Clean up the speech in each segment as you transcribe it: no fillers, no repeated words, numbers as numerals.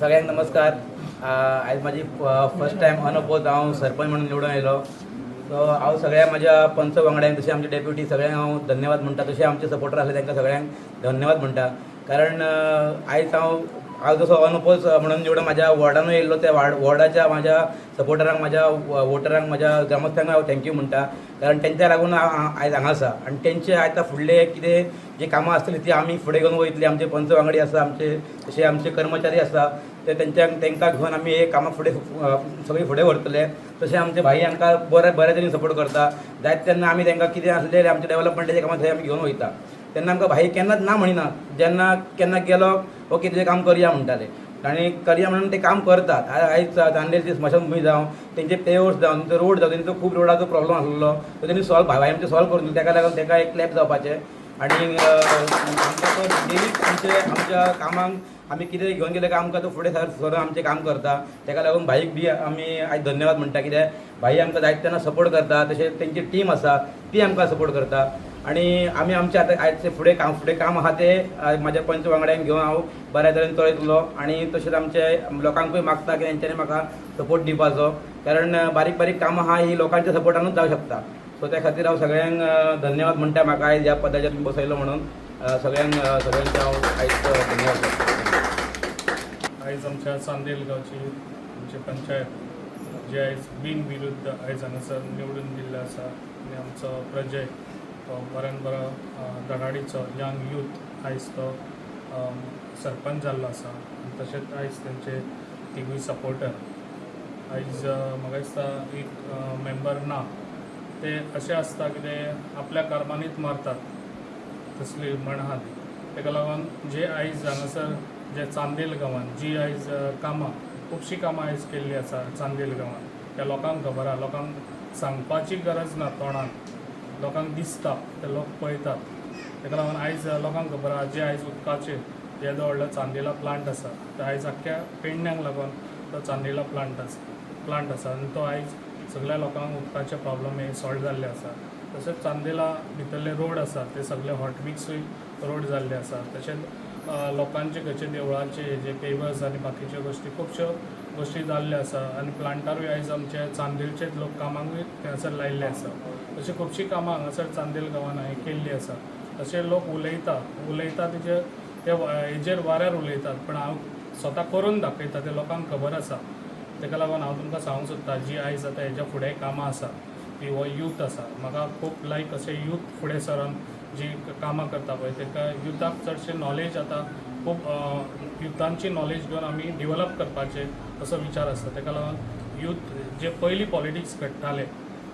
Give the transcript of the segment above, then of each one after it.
सगळ्यांक नमस्कार. आज माझी फर्स्ट टाइम अनअपोज हांव सरपंच म्हणून निवडून आयलो. सो हांव सगळ्या माझ्या पंच वांगड्यांक तशें आमचे डेप्युटी सगळ्यांक हांव धन्यवाद म्हणटा. तशें आमचे सपोर्टर आसले तांकां सगळ्यांक धन्यवाद म्हणटा. कारण आयज हांव जसो अनअपोज म्हणून निवडून माझ्या वॉर्डानूय येयल्लो, त्या वॉर्डाच्या माझ्या सपोर्टरांक, माझ्या वोटरांक, माझ्या ग्रामस्थांक हांव थँक्यू म्हणटा. कारण तेंच्या लागून आयज हांगा आसा. आनी तेंचे आतां फुडले कितें जी कामां आसतली ती आमी फुडें घेवन वयतली. आमचे पंच वांगडी आसा, आमचे तशें आमचे कर्मचारी आसा, ते तांकां घेवन आमी हे कामां फुडें सगळीं फुडें व्हरतले. तशें आमचे भाई आमकां बऱ्या तरेन सपोर्ट करता. जायत तेन्ना आमी तांकां कितें आसलें आमचे डेवलपमेंटाचे कामां थंय आमी घेवन वयता. तेन्ना आमकां भाई केन्नाच ना म्हणिना. जेन्ना केन्ना गेलो ओके तुजें काम करया म्हणटाले आनी करया म्हणून ते काम करतात. आयज चांदेलची स्मशानभूमी जावं, तेंचे पेवर्स जावं, तेंचो रोड जावं, तेंचो खूब रोडाचो प्रॉब्लम आसलो तो तेणी भाई आमचे सॉल्व करून दिले. ताका लागून ताका एक क्लॅप जावपाचें. आनी आमकां तो डेली आमच्या कामांक आमी कितें घेवन गेले काय आमकां तो फुडें सरून आमचें काम करता. ताका लागून भाईक बी आमी आयज धन्यवाद म्हणटा. कित्याक भाई आमकां जायत तेन्ना सपोर्ट करता. तशें तेंची टीम आसा ती आमकां सपोर्ट करता. आनी आमी आमचे आतां आयजचे फुडें काम आहा ते म्हाज्या पंच वांगड्यांक घेवन हांव बऱ्या तरेन चलयतलो. आनी तशेंच आमचे लोकांकूय मागता की तेंच्यांनी म्हाका सपोर्ट दिवपाचो. कारण बारीक बारीक कामां आहा ही लोकांच्या सपोर्टानूच जावं शकता. सो त्या खातीर हांव सगळ्यांक धन्यवाद म्हणटा म्हाका आयज ह्या पदाचेर बसयलो म्हणून. सगळ्यांचे हांव आयज धन्यवाद करता. आयज आमच्या चांदेल गांवची आमची पंचायत जे आयज बिनविरुद्ध आयज हांगासर निवडून दिल्ले आसा. आनी आमचो प्रजय तो बऱ्यान बरो धडाडीचो यंग यूथ आयज तो सरपंच जाल्लो आसा. तशेंच आयज तेंचे तिगूय सपोर्टर आयज म्हाका दिसता एक मेंबर ना ते अशें आसता कितें आपल्या कर्मांनीच मारतात तसली म्हण आहा ती. ताका लागून जे आयज हांगासर जे चांदेल गांवांत जी आयज कामां खुबशीं कामां आयज केल्लीं आसा चांदेल गांवांत, त्या लोकांक खबर आहा. लोकांक सांगपाची गरज ना तोंडान, लोकांक दिसता, ते लोक पळयतात. ताका लागून आयज लोकांक खबर आहा जे आयज उदकाचे येदो व्हडलो चांदेला प्लांट आसा तो आयज आख्ख्या पेडण्यांक लागून तो चांदेला प्लांट आसा आनी तो आयज सगळ्या लोकांक उदकाचे प्रॉब्लम हे सॉल्व जाल्ले आसा. तशेंच चांदेला भितरले रोड आसा ते सगळे हॉटमिक्सूय रोड जाल्ले आसा. तशेंच लोकांचे खंयचे देवळाचे जे पेवर्स आनी बाकीच्यो गोश्टी खुबश्यो गोश्टी जाल्ल्यो आसा. आनी प्लांटारूय आयज आमचे चांदेलचेच लोक कामांकूय हांगासर लायिल्ले आसा. अशीं खुबशीं कामां हांगासर चांदेल गांवांत हांवें केल्लीं आसा. तशें लोक उलयता ते हेजेर वाऱ्यार उलयतात, पण हांव स्वता करून दाखयता, ते लोकांक खबर आसा. ताका लागून हांव तुमकां सांगूंक सोदतां जी आयज आतां हेज्या फुडें कामां आसा ती हो यूथ आसा. म्हाका खूब लायक अशें यूथ फुडें सरून जी कामां करता पळय ताका युथाक चडशें नॉलेज आतां खूब युथांची नॉलेज घेवन आमी डिवेलप करपाचें असो विचार आसता. ताका लागून यूथ जे पयलीं पॉलिटिक्स घडटाले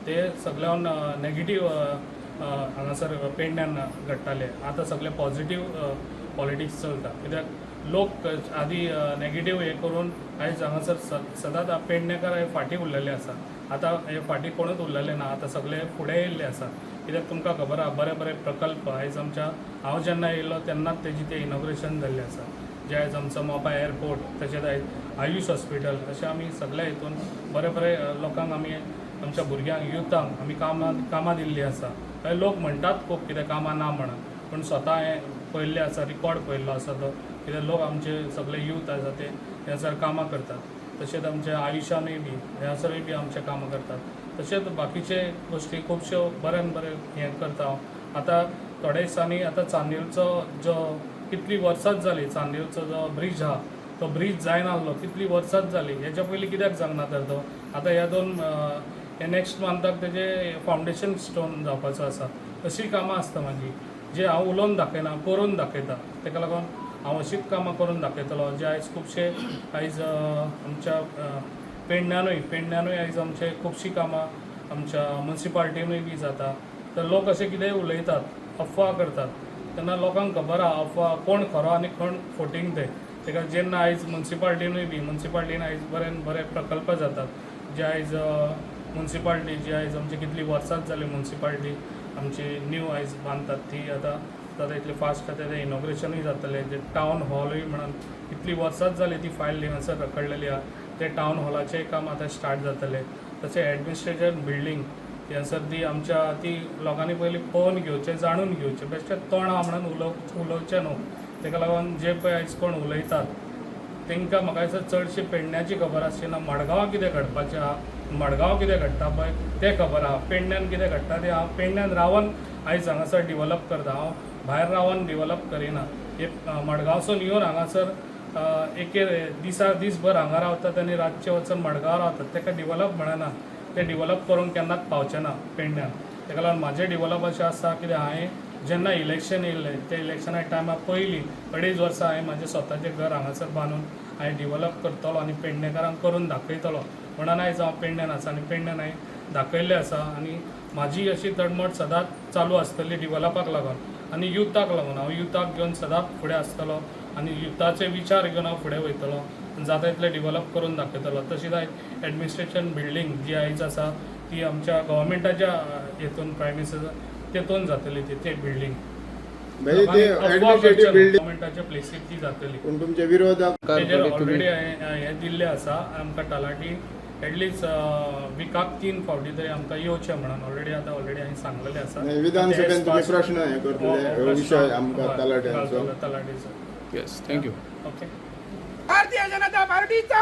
ते सगळ्यान नेगेटीव हांगासर पेडण्यान घडटाले. आतां सगळे पॉझिटीव पॉलिटिक्स चलता. कित्याक लोक आदीं नेगेटीव हे करून आयज हांगासर सदांच पेडणेकार हे फाटीं उरलेले आसा. आतां हे फाटीं कोणूच उरलेले ना, आतां सगळे फुडें येयल्ले आसा. कित्याक तुमकां खबर आहा बरे बरे प्रकल्प आयज आमच्या हांव जेन्ना येयल्लो तेन्नाच तेजी ते इनॉग्रेशन जाल्लें आसा. जे आयज आमचो मोपा एअरपोर्ट, तशेंच आयज आयुश हॉस्पिटल, अशें आमी सगळ्या हितून बरे बरे लोकांक आमी आमच्या भुरग्यांक युथांक आमी कामां दिल्लीं आसा. लोक म्हणटात खूब कितें कामां ना म्हणून, पूण स्वता हें पळयल्लें आसा, रिकॉर्ड पळयल्लो आसा तो. कित्याक लोक आमचे सगळे यूथ आसा ते ह्यासर कामां करतात. तशेंच आमच्या आयुशानूय बी ह्यासरूय बी आमचे कामां करतात. तशेंच बाकीचे गोश्टी खुबश्यो बऱ्यान बरें हें करता हांव. आतां थोड्या दिसांनी आतां चांदेलचो जो कितलीं वर्सांच जालीं चांदेलचो जो ब्रीज आहा तो ब्रीज जायनासलो, कितलीं वर्सांच जालीं. हेच्या पयलीं कित्याक जावना तर तो आतां ह्या हे नेक्स्ट मंथाक तेजे फावंडेशन स्टोन जावपाचो आसा. अशीं कामां आसता म्हाजी जे हांव उलोवन दाखयना, करून दाखयता. ताका लागून हांव अशींच कामां करून दाखयतलो जे आयज खुबशे आयज आमच्या पेडण्यानूय आयज आमचे खुबशीं कामां आमच्या मुन्सिपाल्टीनूय बी जाता. तर लोक अशें कितेंय उलयतात, अफवा करतात, तेन्ना लोकांक खबर आहा कोण खरो आनी कोण फोटींग ते ताका जेन्ना आयज म्युन्सिपाल्टीन आयज बरे प्रकल्प जातात जे आयज म्युन्सिपाल्टी जी आयज आमची कितली वर्सां जाली म्युन्सिपाल्टी आमची न्यू आयज बांदतात ती आतां इतले फास्ट आतां तें इनॉग्रेशनूय जातलें जे टावन हॉलूय म्हणून इतली वर्सांच जाली ती फायल हिंगासर रखडलेली आहा ते टावन हॉलाचें काम आतां स्टार्ट जातलें तशें एडमिनिस्ट्रेशन बिल्डींग हिंगासर ती लोकांनी पयलीं पळोवन घेवचें जाणून घेवचें बेश्टें तोंडां म्हणून उलोवचें न्हू ताका लागून जे पळय आयज कोण उलयतात तांकां म्हाका दिसता चडशी पेडण्याची खबर आसची ना मडगांव कितें घडपाचें आहा मडगांव कितें घडटा पळय तें खबर आहा पेडण्यान कितें घडटा तें हांव पेडण्यान रावन आयज हांगासर डिवलप करता हांव भायर रावन डिवलप करिना एक मडगांवसून येवन हांगासर एके दिसभर हांगा रावतात आनी रातचे वचून मडगांव रावतात ताका डिवलप म्हणना ते डिवलप करूंक केन्नाच पावचें ना पेडण्यान ताका लागून म्हाजें डिवलप अशें आसा कितें हांवें जेन्ना इलेक्शन येयल्लें त्या इलेक्शना टायमा पयलीं 2.5 वर्सां हांवें म्हाजें स्वताचें घर हांगासर बांदून हांवें डिवलप करतलो आनी पेडणेकारांक करून दाखयतलो म्हणून आयज हांव पेडण्यान आसा आनी पेडण्यान हांवें दाखयल्लें आसा आनी म्हाजी अशी तडमड सदांच चालू आसतली डिवलपाक लागून आनी युथाक लागून हांव युथाक घेवन सदांच फुडें आसतलो आनी युथाचे विचार घेवन हांव फुडें वयतलो जाता तितलें डिवलप करून दाखयतलो तशीच आयज एडमिनिस्ट्रेशन बिल्डींग जी आयज आसा ती आमच्या गव्हर्मेंटाच्या हितून प्रायम मिनिस्टर तेतून जातली ती बिल्डींग गव्हर्मेंटाच्या प्लेसीर ती जातली पूण तुमच्या विरोधाक ऑलरेडी हें दिल्लें आसा आमकां तलाटी एटलिस्ट विकाक 3 फावटी तरी आमकां येवचें म्हणून ऑलरेडी हांवें सांगलेलें आसा विधानसभेन तुम्ही प्रश्न हे करतले विशय आमकां तलाट्यांचो तलाटीचो yes thank you okay Bharatiya Janata पार्टीचा